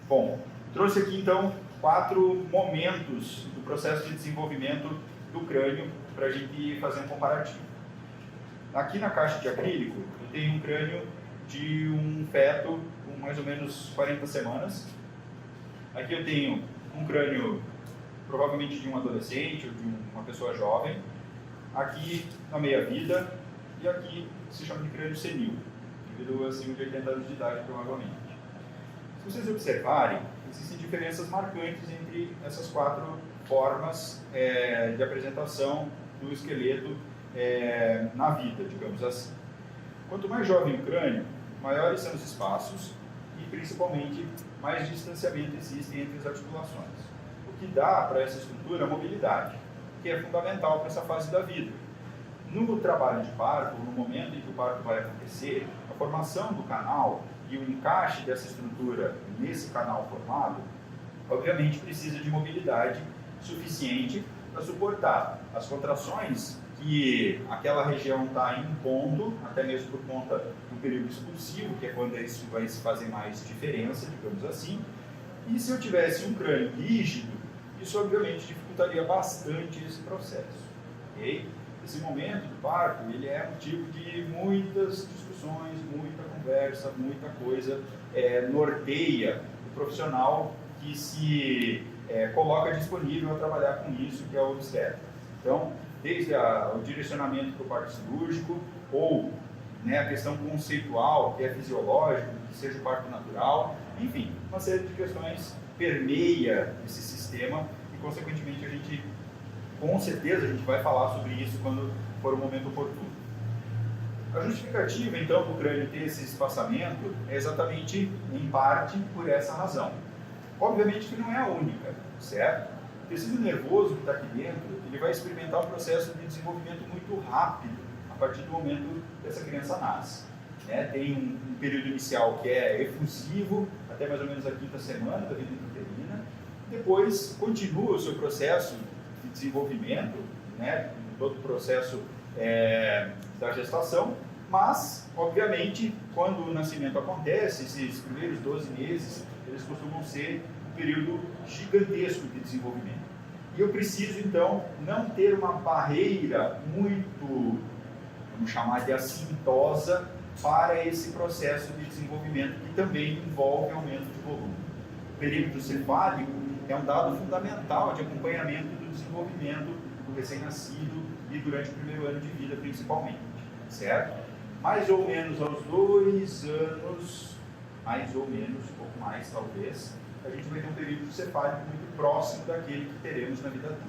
Bom, trouxe aqui então 4 momentos do processo de desenvolvimento do crânio para a gente fazer um comparativo. Aqui na caixa de acrílico eu tenho um crânio de um feto com mais ou menos 40 semanas. Aqui eu tenho um crânio provavelmente de um adolescente ou de uma pessoa jovem. Aqui na meia-vida e aqui se chama de crânio senil, devido acima de 80 anos de idade provavelmente. Se vocês observarem, existem diferenças marcantes entre essas 4 formas de apresentação do esqueleto na vida, digamos assim. Quanto mais jovem o crânio, maiores são os espaços e, principalmente, mais distanciamento existe entre as articulações. O que dá para essa estrutura mobilidade, que é fundamental para essa fase da vida. No trabalho de parto, no momento em que o parto vai acontecer, a formação do canal e o encaixe dessa estrutura nesse canal formado, obviamente precisa de mobilidade suficiente para suportar as contrações que aquela região está impondo, até mesmo por conta do período expulsivo, que é quando isso vai se fazer mais diferença, digamos assim. E se eu tivesse um crânio rígido, isso obviamente dificultaria bastante esse processo. Okay? Esse momento do parto, ele é motivo de muitas discussões, muita conversa, muita coisa, norteia o profissional que se coloca disponível a trabalhar com isso, que é o obstetra. Então, desde o direcionamento para o parto cirúrgico, ou a questão conceitual, que é fisiológico, que seja o parto natural, enfim, uma série de questões permeia esse sistema e, consequentemente, com certeza, a gente vai falar sobre isso quando for o momento oportuno. A justificativa, então, do crânio ter esse espaçamento é exatamente, em parte, por essa razão. Obviamente que não é a única, certo? O tecido nervoso que está aqui dentro, ele vai experimentar um processo de desenvolvimento muito rápido a partir do momento que essa criança nasce. Tem um período inicial que é efusivo, até mais ou menos a 5ª semana da vida intrauterina. Depois, continua o seu processo de desenvolvimento, todo o processo da gestação, mas, obviamente, quando o nascimento acontece, esses primeiros 12 meses, eles costumam ser um período gigantesco de desenvolvimento. E eu preciso, então, não ter uma barreira muito, vamos chamar de assintosa, para esse processo de desenvolvimento, que também envolve aumento de volume. O perímetro cefálico é um dado fundamental de acompanhamento do desenvolvimento do recém-nascido e durante o primeiro ano de vida, principalmente, certo? Mais ou menos aos 2 anos, mais ou menos, um pouco mais talvez, a gente vai ter um perímetro cefálico muito próximo daquele que teremos na vida adulta,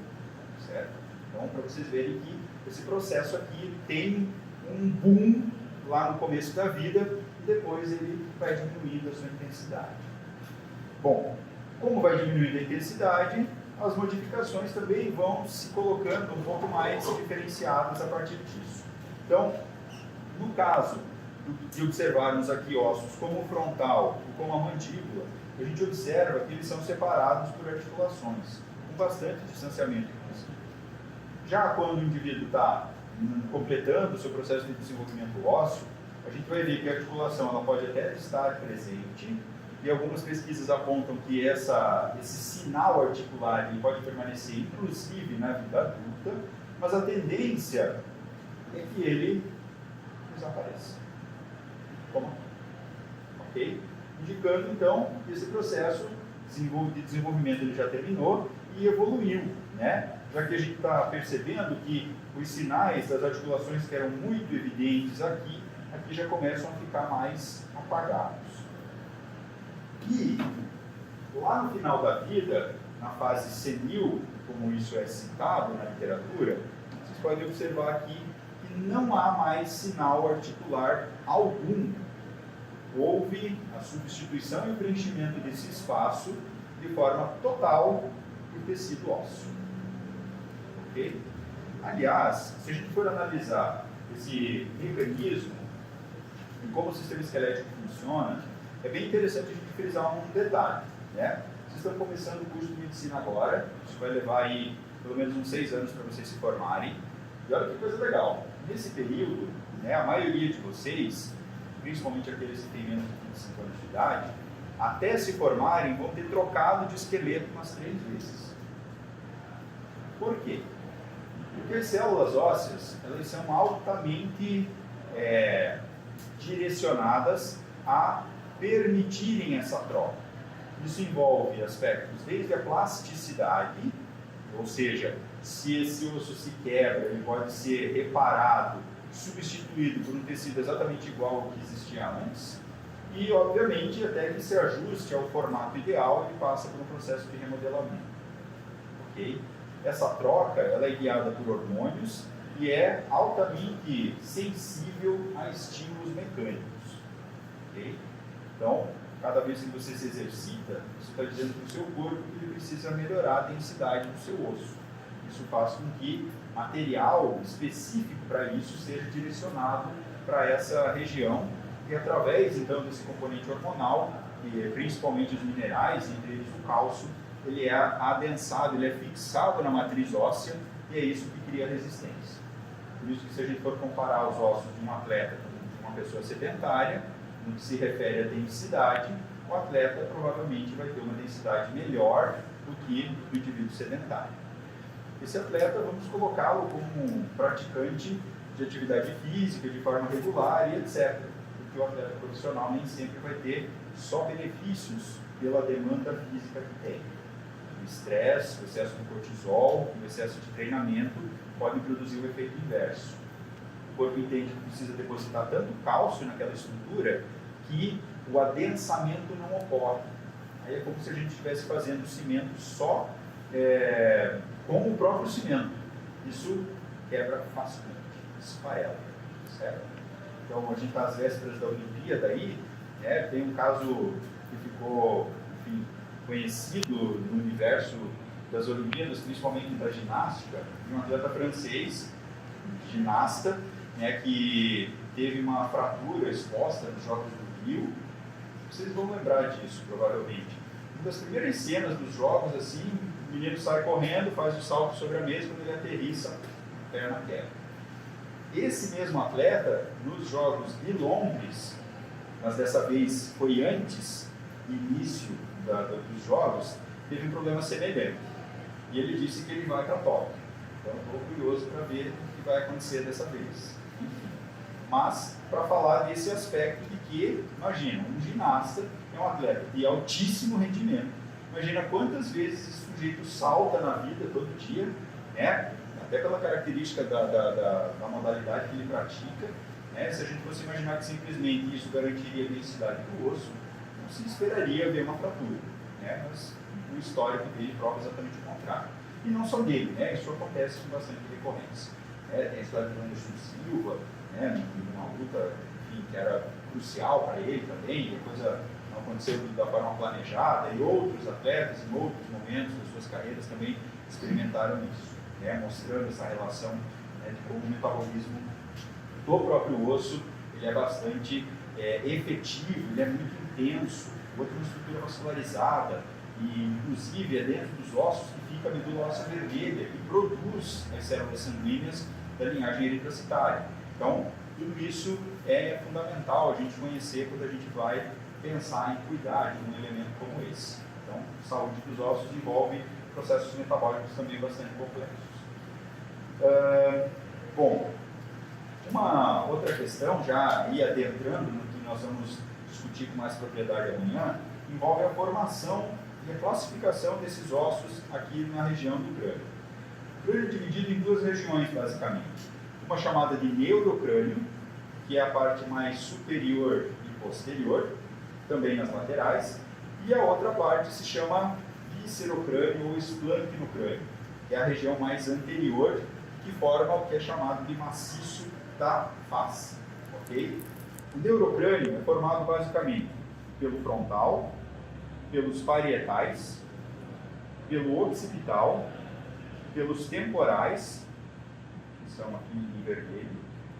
certo? Então, para vocês verem que esse processo aqui tem um boom lá no começo da vida e depois ele vai diminuindo a sua intensidade. Bom, como vai diminuindo a intensidade, as modificações também vão se colocando um pouco mais diferenciadas a partir disso. Então, no caso de observarmos aqui ossos como o frontal e como a mandíbula, a gente observa que eles são separados por articulações, com bastante distanciamento, inclusive. Já quando o indivíduo está completando o seu processo de desenvolvimento ósseo, a gente vai ver que a articulação ela pode até estar presente, e algumas pesquisas apontam que esse sinal articular ele pode permanecer inclusive na vida adulta, mas a tendência é que ele desapareça. Como? Ok? Indicando então que esse processo de desenvolvimento ele já terminou e evoluiu, já que a gente está percebendo que os sinais das articulações que eram muito evidentes aqui já começam a ficar mais apagados. E lá no final da vida, na fase senil, como isso é citado na literatura, vocês podem observar aqui que não há mais sinal articular algum. Houve a substituição e o preenchimento desse espaço de forma total por tecido ósseo. Ok? Aliás, se a gente for analisar esse mecanismo e como o sistema esquelético funciona, é bem interessante a gente frisar um detalhe. Vocês estão começando o curso de medicina agora, isso vai levar aí pelo menos uns 6 anos para vocês se formarem. E olha que coisa legal, nesse período, a maioria de vocês, principalmente aqueles que têm menos de 25 anos de idade, até se formarem, vão ter trocado de esqueleto umas 3 vezes. Por quê? Porque as células ósseas, elas são altamente direcionadas a permitirem essa troca. Isso envolve aspectos desde a plasticidade, ou seja, se esse osso se quebra, ele pode ser reparado, substituído por um tecido exatamente igual ao que existia antes, e obviamente até que se ajuste ao formato ideal, ele passa por um processo de remodelamento. Ok? Essa troca ela é guiada por hormônios e é altamente sensível a estímulos mecânicos. Okay? Então, cada vez que você se exercita, você está dizendo para o seu corpo que ele precisa melhorar a densidade do seu osso. Isso faz com que material específico para isso seja direcionado para essa região e através então desse componente hormonal, e principalmente os minerais, entre eles o cálcio, ele é adensado, ele é fixado na matriz óssea e é isso que cria resistência. Por isso que se a gente for comparar os ossos de um atleta com de uma pessoa sedentária, no que se refere à densidade, o atleta provavelmente vai ter uma densidade melhor do que o indivíduo sedentário. Esse atleta, vamos colocá-lo como um praticante de atividade física, de forma regular e etc. Porque o atleta profissional nem sempre vai ter só benefícios pela demanda física que tem. O estresse, o excesso de cortisol, o excesso de treinamento podem produzir o efeito inverso. O corpo entende que precisa depositar tanto cálcio naquela estrutura que o adensamento não ocorre. Aí é como se a gente estivesse fazendo cimento só com o próprio cimento. Isso quebra facilmente, esfarela, certo? Então a gente está às vésperas da Olimpíada aí, tem um caso que ficou, enfim, conhecido no universo das Olimpíadas, principalmente da ginástica, de um atleta francês, ginasta, que teve uma fratura exposta nos Jogos do Rio. Vocês vão lembrar disso, provavelmente. Uma das primeiras cenas dos Jogos, assim, o menino sai correndo, faz o salto sobre a mesa, quando ele aterrissa, a perna quebra. Esse mesmo atleta, nos Jogos de Londres, mas dessa vez foi antes do início dos Jogos, teve um problema semelhante. E ele disse que ele vai para Tóquio. Então, estou curioso para ver o que vai acontecer dessa vez. Enfim. Mas, para falar desse aspecto de que, imagina, um ginasta é um atleta de altíssimo rendimento. Imagina quantas vezes esse sujeito salta na vida todo dia, até pela característica da modalidade que ele pratica. Se a gente fosse imaginar que simplesmente isso garantiria a densidade do osso, não se esperaria ver uma fratura. Mas o histórico dele prova exatamente o contrário. E não só dele, isso acontece com bastante recorrência. Tem a história do Anderson Silva, numa luta, enfim, que era crucial para ele também, e a coisa não aconteceu da forma planejada, e outros atletas, em outros momentos das suas carreiras, também experimentaram isso, mostrando essa relação de como o metabolismo do próprio osso ele é bastante efetivo, ele é muito intenso, outra uma estrutura vascularizada, e inclusive é dentro dos ossos que fica a medula óssea vermelha, que produz as células sanguíneas da linhagem eritrocitária. Então, tudo isso é fundamental a gente conhecer quando a gente vai pensar em cuidar de um elemento como esse. Então, saúde dos ossos envolve processos metabólicos também bastante complexos. Bom, uma outra questão, já ir adentrando no que nós vamos discutir com mais propriedade amanhã, envolve a formação e a classificação desses ossos aqui na região do crânio. O crânio é dividido em 2 regiões, basicamente. Uma chamada de neurocrânio, que é a parte mais superior e posterior, também nas laterais, e a outra parte se chama viscerocrânio ou esplancnocrânio, que é a região mais anterior, que forma o que é chamado de maciço da face. Okay? O neurocrânio é formado basicamente pelo frontal, pelos parietais, pelo occipital, pelos temporais, que são aqui em vermelho,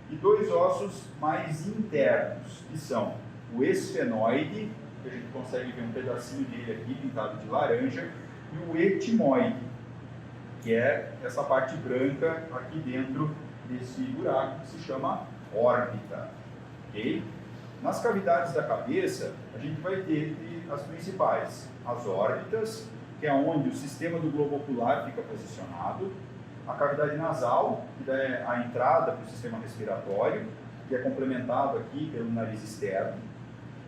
e 2 ossos mais internos, que são o esfenoide, que a gente consegue ver um pedacinho dele aqui pintado de laranja, e o etimoide, que é essa parte branca aqui dentro desse buraco que se chama órbita. Okay? Nas cavidades da cabeça, a gente vai ter as principais, as órbitas, que é onde o sistema do globo ocular fica posicionado, a cavidade nasal, que é a entrada para o sistema respiratório, que é complementado aqui pelo nariz externo,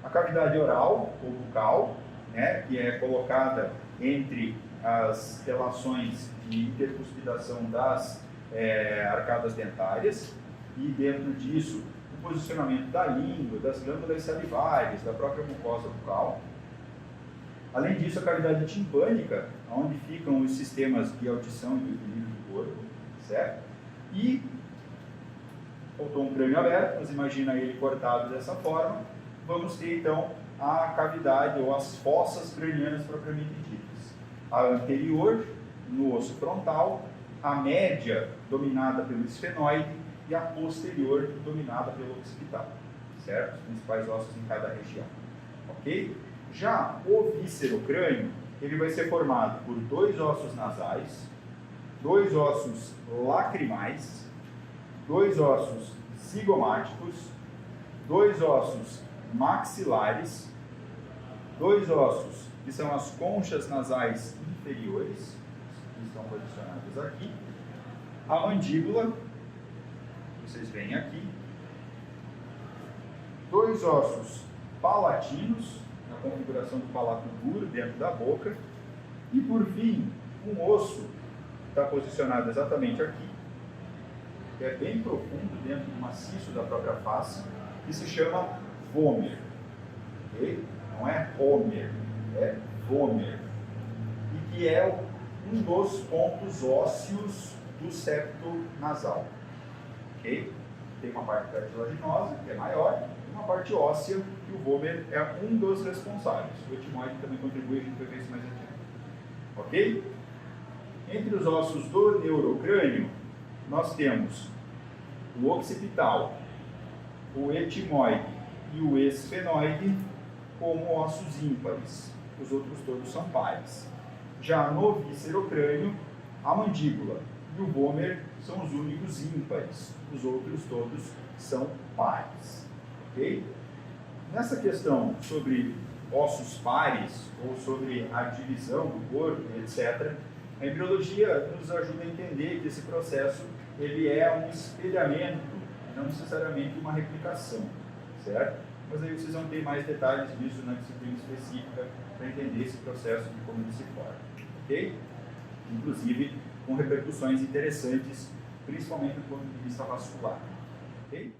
a cavidade oral ou bucal, né, que é colocada entre as relações de intercuspidação das arcadas dentárias, e dentro disso o posicionamento da língua, das glândulas salivares, da própria mucosa bucal. Além disso, a cavidade timpânica, onde ficam os sistemas de audição e do equilíbrio do corpo, certo? E faltou um crânio aberto, mas imagina ele cortado dessa forma. Vamos ter então a cavidade ou as fossas cranianas propriamente ditas. A anterior, no osso frontal, a média dominada pelo esfenoide e a posterior dominada pelo occipital, certo? Os principais ossos em cada região, ok? Já o viscerocrânio, ele vai ser formado por 2 ossos nasais, 2 ossos lacrimais, 2 ossos zigomáticos, 2 ossos maxilares, 2 ossos que são as conchas nasais inferiores, que estão posicionadas aqui, a mandíbula, vocês veem aqui, 2 ossos palatinos, na configuração do palato duro dentro da boca, e por fim, um osso que está posicionado exatamente aqui, que é bem profundo dentro do maciço da própria face, que se chama vômer, ok? Não é Homer, é vômer, e que é um dos pontos ósseos do septo nasal, ok? Tem uma parte cartilaginosa, que é maior, e uma parte óssea, que o vômer é um dos responsáveis. O etimoide também contribui, a gente vai ver isso mais adiante, ok? Entre os ossos do neurocrânio, nós temos o occipital, o etimoide e o esfenoide como ossos ímpares. Os outros todos são pares. Já no viscerocrânio, a mandíbula e o vômer são os únicos ímpares. Os outros todos são pares. Ok? Nessa questão sobre ossos pares ou sobre a divisão do corpo, etc., a embriologia nos ajuda a entender que esse processo ele é um espelhamento, não necessariamente uma replicação, certo? Mas aí vocês vão ter mais detalhes disso na disciplina específica para entender esse processo de como ele se forma, ok? Inclusive com repercussões interessantes, principalmente do ponto de vista vascular, ok?